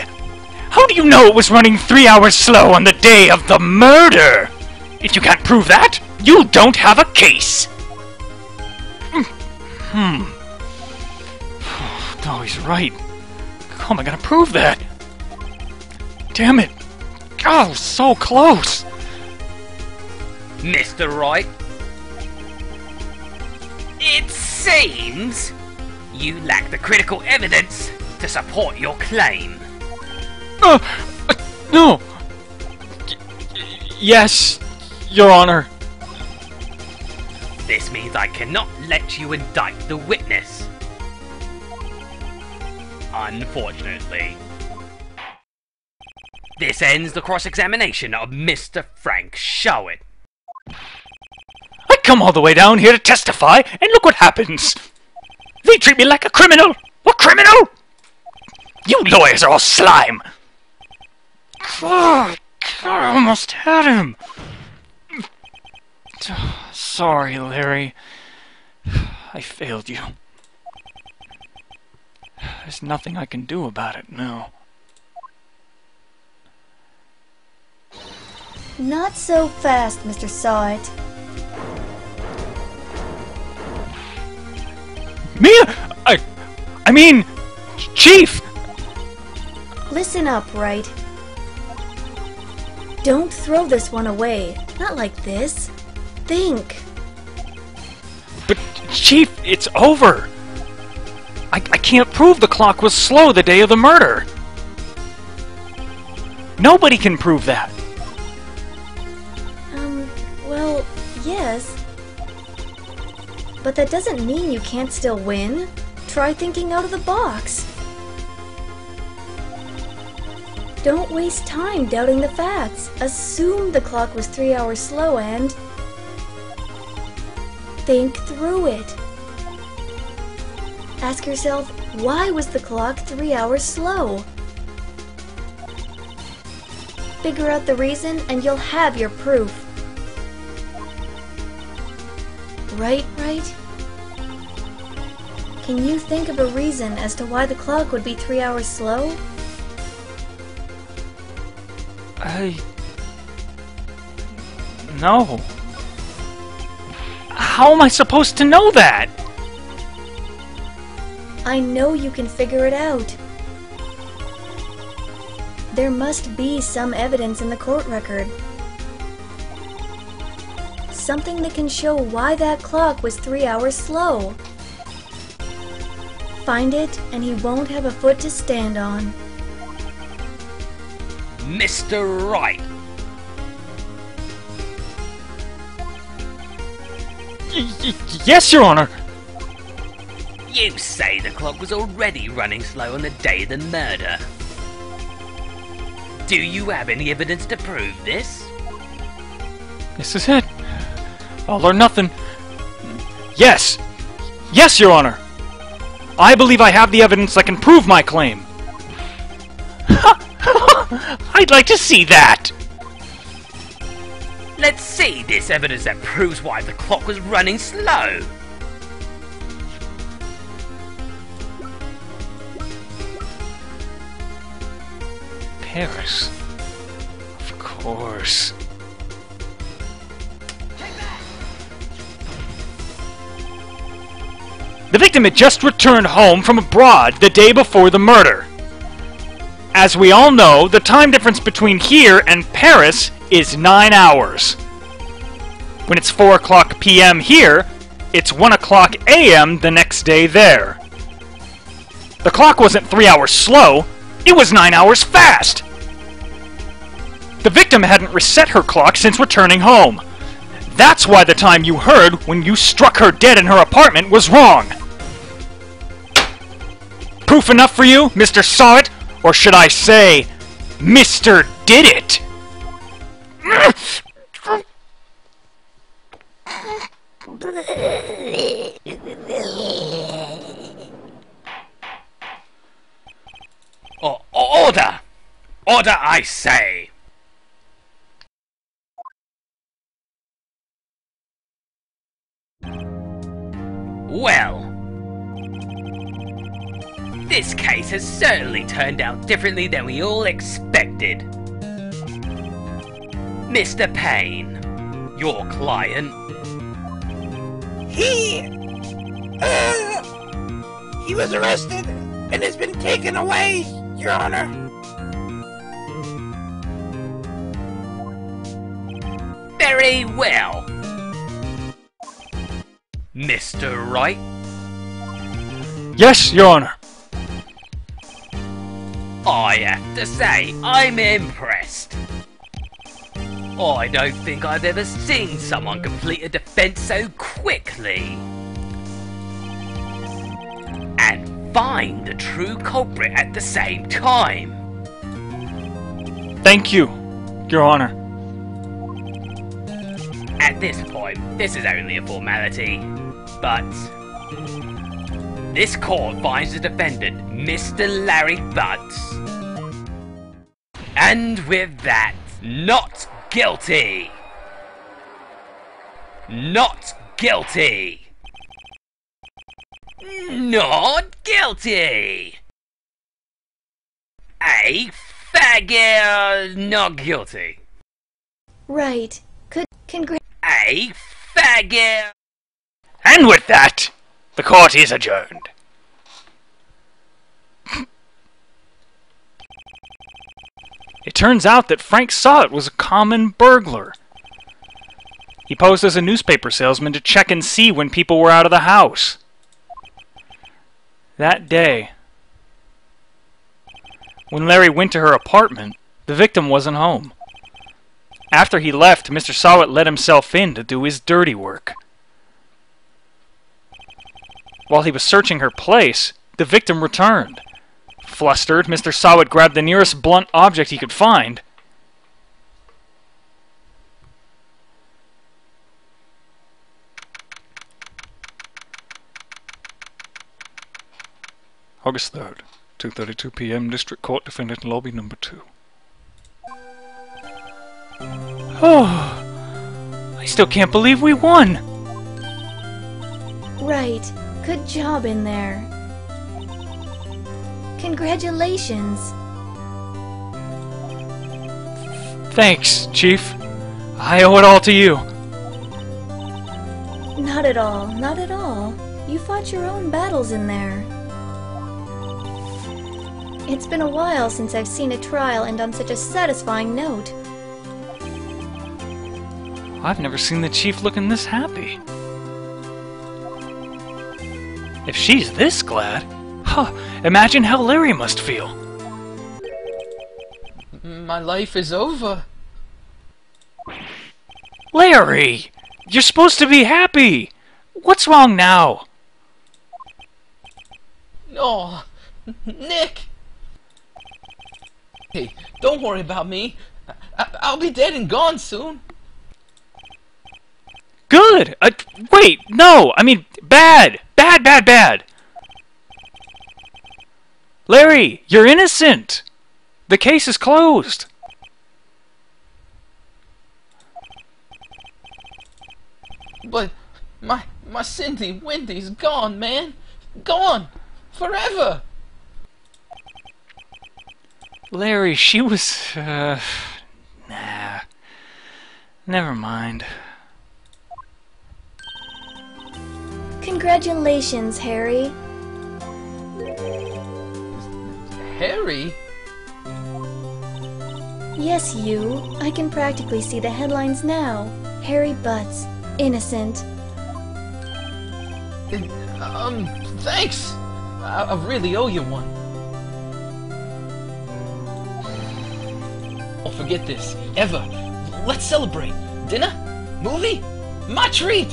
How do you know it was running 3 hours slow on the day of the murder? If you can't prove that, you don't have a case. Oh, he's right. How am I gonna prove that? Damn it. Oh, so close. Mr. Wright? It seems you lack the critical evidence to support your claim. No. Yes, Your Honor. This means I cannot let you indict the witness. Unfortunately. This ends the cross-examination of Mr. Frank Showett. I come all the way down here to testify, and look what happens. They treat me like a criminal. A criminal? You lawyers are all slime. God, I almost had him. Sorry, Larry. I failed you. There's nothing I can do about it now. Not so fast, Mr. Sawit. Mia! I mean, Chief! Listen up, Wright. Don't throw this one away. Not like this. Think. But, Chief, it's over. I can't prove the clock was slow the day of the murder. Nobody can prove that. Well, yes. But that doesn't mean you can't still win. Try thinking out of the box. Don't waste time doubting the facts. Assume the clock was 3 hours slow and think through it. Ask yourself, Why was the clock 3 hours slow? Figure out the reason and you'll have your proof. Right? Can you think of a reason as to why the clock would be 3 hours slow? No. How am I supposed to know that? I know you can figure it out. There must be some evidence in the court record. Something that can show why that clock was 3 hours slow. Find it, and he won't have a foot to stand on. Mr. Wright. Yes, Your Honor. You say the clock was already running slow on the day of the murder. Do you have any evidence to prove this? This is it. All or nothing. Yes! Yes, Your Honor! I believe I have the evidence that can prove my claim. I'd like to see that! Let's see this evidence that proves why the clock was running slow. Paris. Of course. The victim had just returned home from abroad the day before the murder. As we all know, the time difference between here and Paris is 9 hours. When it's 4 o'clock p.m. here, it's 1 o'clock a.m. the next day there. The clock wasn't 3 hours slow, it was 9 hours fast! The victim hadn't reset her clock since returning home. That's why the time you heard when you struck her dead in her apartment was wrong. Proof enough for you, Mr. Saw It? Or should I say, Mr. Did It? Order! Order, I say! Well, this case has certainly turned out differently than we all expected. Mr. Payne, your client. He was arrested and has been taken away, Your Honor. Very well. Mr. Wright? Yes, Your Honor. I have to say, I'm impressed. I don't think I've ever seen someone complete a defense so quickly. And find the true culprit at the same time. Thank you, Your Honor. At this point, this is only a formality, but this court finds the defendant, Mr. Larry Butts. And with that, not guilty! Not guilty! Not guilty! A faggot not guilty. Right. A faggot! And with that, the court is adjourned. It turns out that Frank Saw It was a common burglar. He posed as a newspaper salesman to check and see when people were out of the house. That day, when Larry went to her apartment, the victim wasn't home. After he left, Mr. Saw It let himself in to do his dirty work. While he was searching her place, the victim returned. Flustered, Mr. Saw It grabbed the nearest blunt object he could find. August 3rd, 2:32 p.m. District Court, Defendant Lobby Number 2. Oh, I still can't believe we won. Right. Good job in there. Congratulations. Thanks, Chief. I owe it all to you. Not at all, not at all. You fought your own battles in there. It's been a while since I've seen a trial end on such a satisfying note. I've never seen the Chief looking this happy. If she's this glad, imagine how Larry must feel. My life is over. Larry! You're supposed to be happy! What's wrong now? Oh, Nick! Hey, don't worry about me. I'll be dead and gone soon. Good! Wait, no! I mean, bad! Bad, bad, bad! Larry, you're innocent! The case is closed! But my Cindy Wendy's gone, man. Gone. Forever. Larry, she was... nah. Never mind. Congratulations, Harry. Harry? Yes, you. I can practically see the headlines now. Harry Butts. Innocent. Thanks. I really owe you one. Oh, forget this. Ever. Let's celebrate. Dinner? Movie? My treat!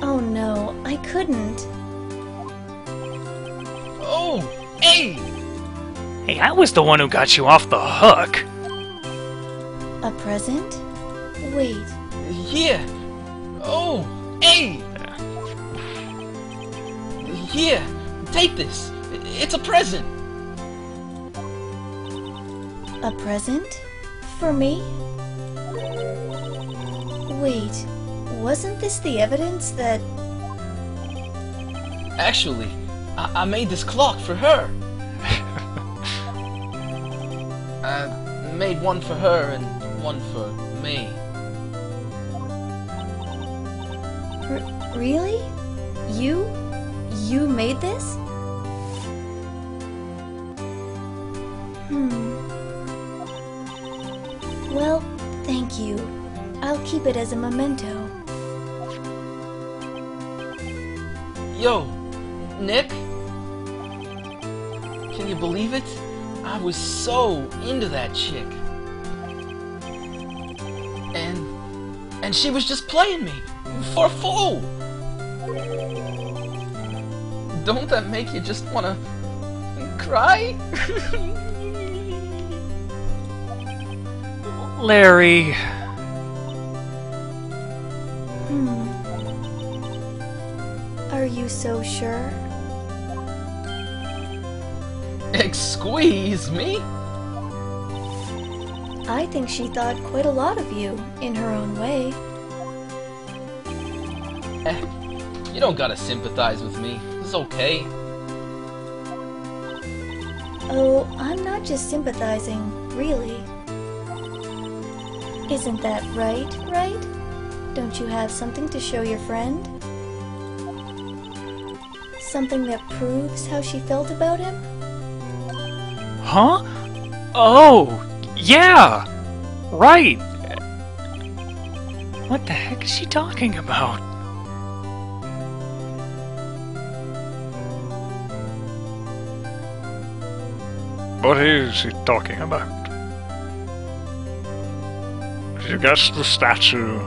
Oh no, I couldn't. Oh, hey! Hey, I was the one who got you off the hook. A present? Wait. Here. Oh, hey! Here, take this. It's a present. A present? For me? Wait, wasn't this the evidence that... Actually, I made this clock for her. I made one for her and one for me. Really? You made this? Well, thank you. I'll keep it as a memento. Yo, Nick? Can you believe it? I was so into that chick. And she was just playing me for a fool. Don't that make you just wanna cry? Larry... Are you so sure? Squeeze me? I think she thought quite a lot of you, in her own way. You don't gotta sympathize with me. It's okay. Oh, I'm not just sympathizing, really. Isn't that right? Don't you have something to show your friend? Something that proves how she felt about him? Huh? Oh, yeah! Right! What the heck is she talking about? What is he talking about? If you guessed the statue,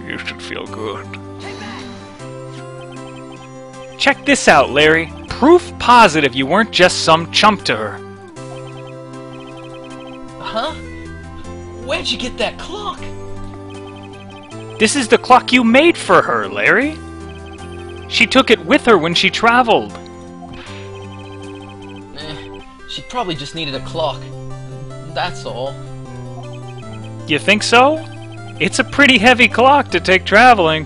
you should feel good. Check this out, Larry. Proof positive you weren't just some chump to her. Huh? Where'd you get that clock? This is the clock you made for her, Larry. She took it with her when she traveled. She probably just needed a clock. That's all. You think so? It's a pretty heavy clock to take traveling.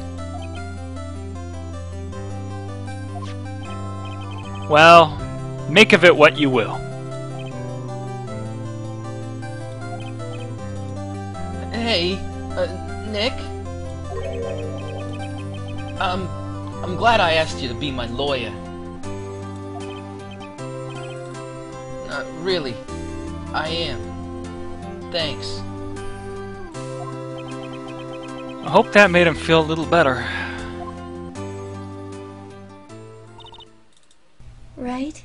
Well, make of it what you will. Hey, Nick? I'm glad I asked you to be my lawyer. Really, I am. Thanks. I hope that made him feel a little better. Right?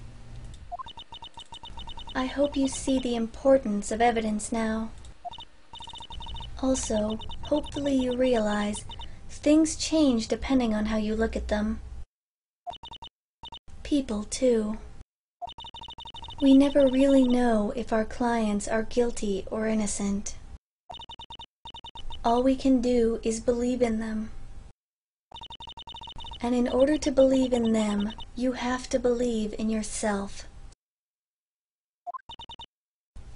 I hope you see the importance of evidence now. Also, hopefully you realize things change depending on how you look at them. People, too. We never really know if our clients are guilty or innocent. All we can do is believe in them. And in order to believe in them, you have to believe in yourself.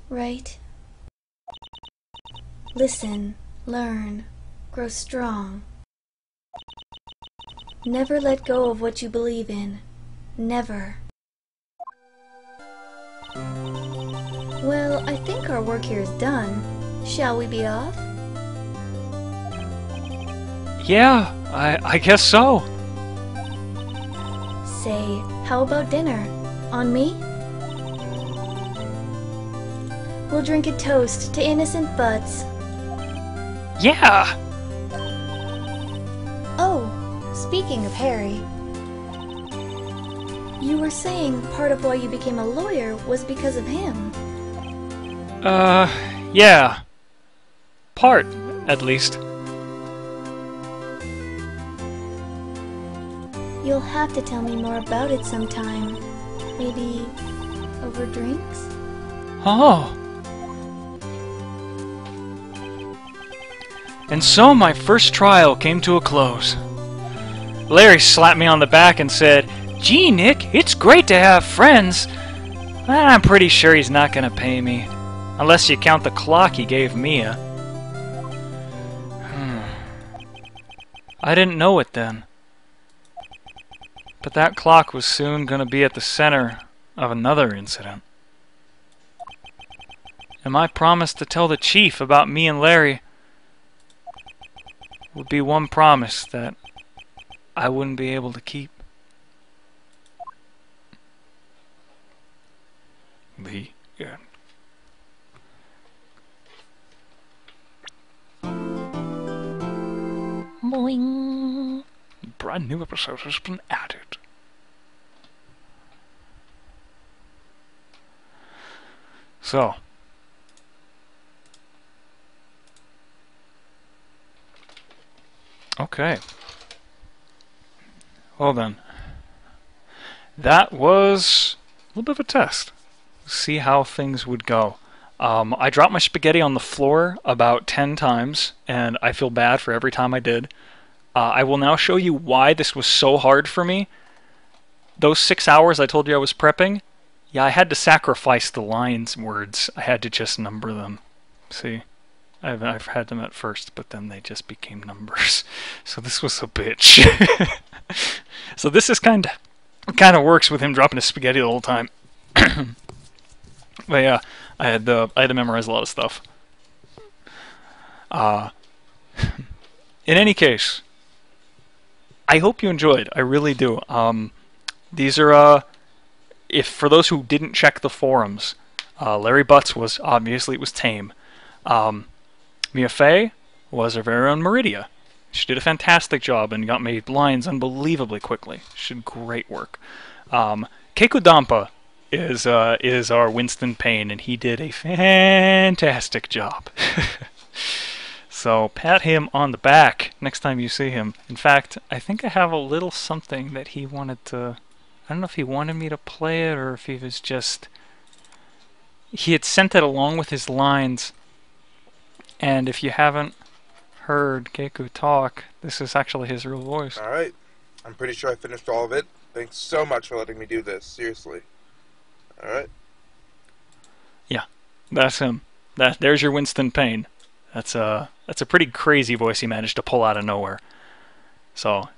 Right? Listen, learn, grow strong. Never let go of what you believe in. Never. Well, I think our work here is done. Shall we be off? Yeah, I guess so. Say, how about dinner? On me? We'll drink a toast to innocent butts. Yeah! Oh, speaking of Harry, you were saying part of why you became a lawyer was because of him. Yeah. Part, at least. You'll have to tell me more about it sometime. Maybe over drinks? Oh. And so my first trial came to a close. Larry slapped me on the back and said, "Gee, Nick, it's great to have friends." I'm pretty sure he's not gonna pay me. Unless you count the clock he gave Mia. I didn't know it then. But that clock was soon gonna be at the center of another incident. And my promise to tell the chief about me and Larry would be one promise that I wouldn't be able to keep. The end. Boing. Brand new episode has been added. So. Okay. Well then. That was a little bit of a test. See how things would go. I dropped my spaghetti on the floor about 10 times, and I feel bad for every time I did. I will now show you why this was so hard for me. Those 6 hours I told you I was prepping, yeah, I had to sacrifice the lines words. I had to just number them. See? I've had them at first, but then they just became numbers. So this was a bitch. So this is kind of works with him dropping his spaghetti the whole time. But yeah, I had to memorize a lot of stuff. In any case, I hope you enjoyed. I really do. These are if for those who didn't check the forums, Larry Butts was obviously it was tame. Mia Fey was our very own Meridia. She did a fantastic job and got me lines unbelievably quickly. She did great work. Keiko Dampa is our Winston Payne, and he did a fantastic job. So pat him on the back next time you see him. In fact, I think I have a little something that he wanted to... I don't know if he wanted me to play it or if he was just... He had sent it along with his lines. And if you haven't heard Keiko talk, this is actually his real voice. Alright. I'm pretty sure I finished all of it. Thanks so much for letting me do this. Seriously. Alright. Yeah, that's him. There's your Winston Payne. That's a pretty crazy voice he managed to pull out of nowhere. So,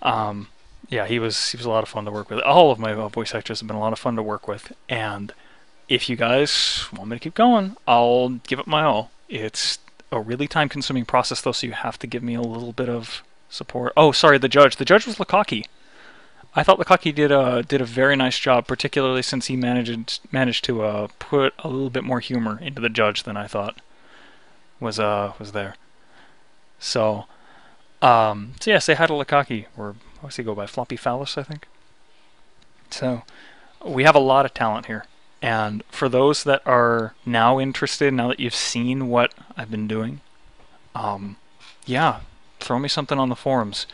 yeah, he was a lot of fun to work with. All of my voice actors have been a lot of fun to work with. And if you guys want me to keep going, I'll give it my all. It's a really time-consuming process, though, so you have to give me a little bit of support. Oh, sorry, the judge. The judge was Lukaku. I thought Lukaku did a very nice job, particularly since he managed to put a little bit more humor into the judge than I thought was there. So yeah, say hi to Lukaku, or what's he go by? Floppy Phallus, I think. So we have a lot of talent here, and for those that are now interested, now that you've seen what I've been doing, yeah, throw me something on the forums.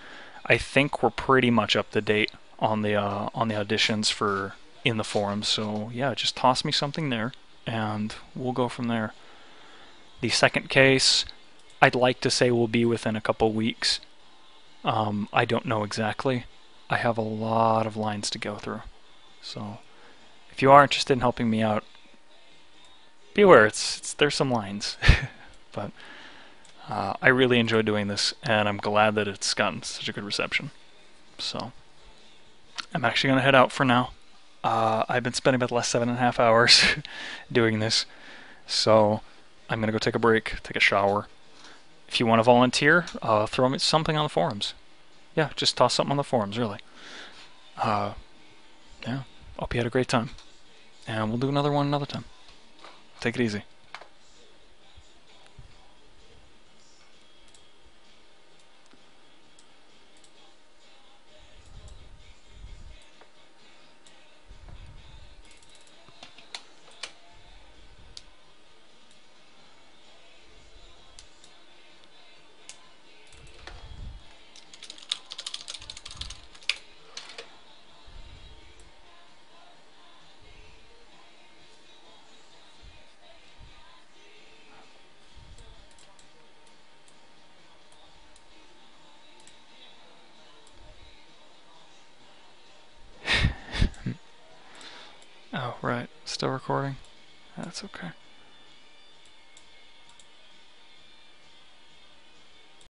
I think we're pretty much up to date on the auditions for in the forums. So yeah, just toss me something there, and we'll go from there. The second case, I'd like to say will be within a couple weeks. I don't know exactly. I have a lot of lines to go through. So if you are interested in helping me out, be aware there's some lines. But I really enjoy doing this, and I'm glad that it's gotten such a good reception. So I'm actually going to head out for now. I've been spending about the last 7.5 hours doing this, so I'm going to go take a break, take a shower. If you want to volunteer, throw me something on the forums. Yeah, just toss something on the forums, really. Yeah, hope you had a great time. And we'll do another one another time. Take it easy. Oh, right. Still recording? That's okay.